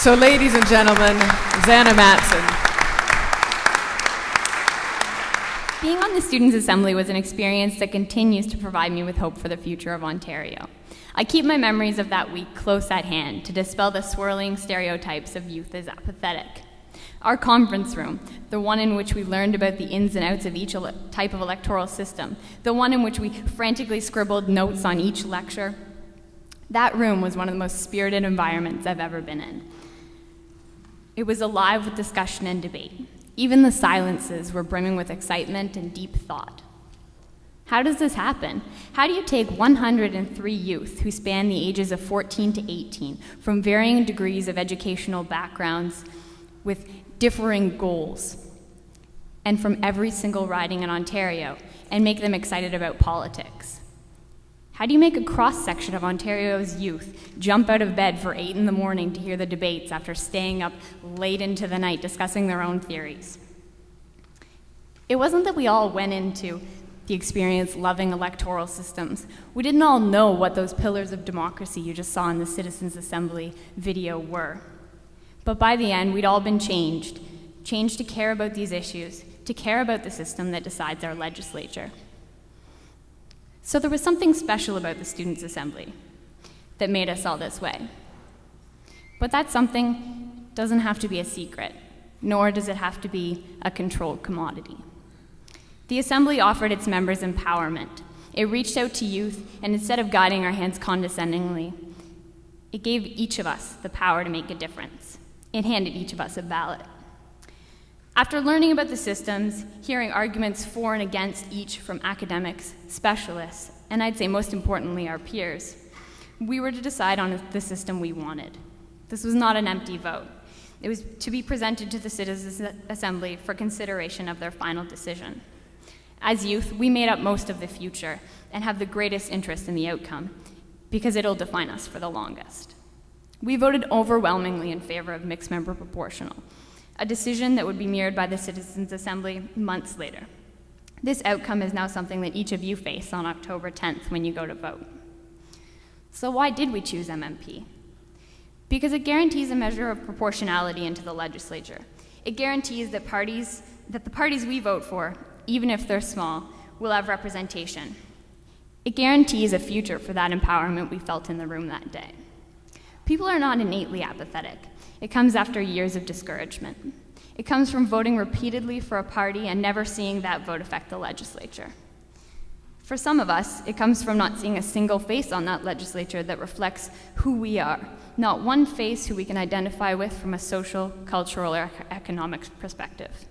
So ladies and gentlemen, Zannah Matson. Being on the Students' Assembly was an experience that continues to provide me with hope for the future of Ontario. I keep my memories of that week close at hand to dispel the swirling stereotypes of youth as apathetic. Our conference room, the one in which we learned about the ins and outs of each type of electoral system, the one in which we frantically scribbled notes on each lecture, that room was one of the most spirited environments I've ever been in. It was alive with discussion and debate. Even the silences were brimming with excitement and deep thought. How does this happen? How do you take 103 youth who span the ages of 14 to 18 from varying degrees of educational backgrounds with differing goals and from every single riding in Ontario and make them excited about politics? How do you make a cross-section of Ontario's youth jump out of bed for 8 in the morning to hear the debates after staying up late into the night discussing their own theories? It wasn't that we all went into the experience loving electoral systems. We didn't all know what those pillars of democracy you just saw in the Citizens' Assembly video were. But by the end, we'd all been changed to care about these issues, to care about the system that decides our legislature. So there was something special about the Students' Assembly that made us all this way. But that something doesn't have to be a secret, nor does it have to be a controlled commodity. The Assembly offered its members empowerment. It reached out to youth, and instead of guiding our hands condescendingly, it gave each of us the power to make a difference. It handed each of us a ballot. After learning about the systems, hearing arguments for and against each from academics, specialists, and I'd say most importantly our peers, we were to decide on the system we wanted. This was not an empty vote. It was to be presented to the Citizens' Assembly for consideration of their final decision. As youth, we made up most of the future and have the greatest interest in the outcome because it'll define us for the longest. We voted overwhelmingly in favor of mixed member proportional, a decision that would be mirrored by the Citizens' Assembly months later. This outcome is now something that each of you face on October 10th when you go to vote. So why did we choose MMP? Because it guarantees a measure of proportionality into the legislature. It guarantees that the parties we vote for, even if they're small, will have representation. It guarantees a future for that empowerment we felt in the room that day. People are not innately apathetic. It comes after years of discouragement. It comes from voting repeatedly for a party and never seeing that vote affect the legislature. For some of us, it comes from not seeing a single face on that legislature that reflects who we are, not one face who we can identify with from a social, cultural, or economic perspective.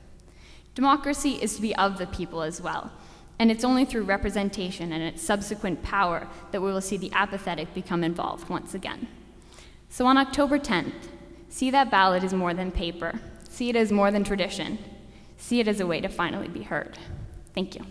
Democracy is to be of the people as well, and it's only through representation and its subsequent power that we will see the apathetic become involved once again. So on October 10th, see that ballot as more than paper. See it as more than tradition. See it as a way to finally be heard. Thank you.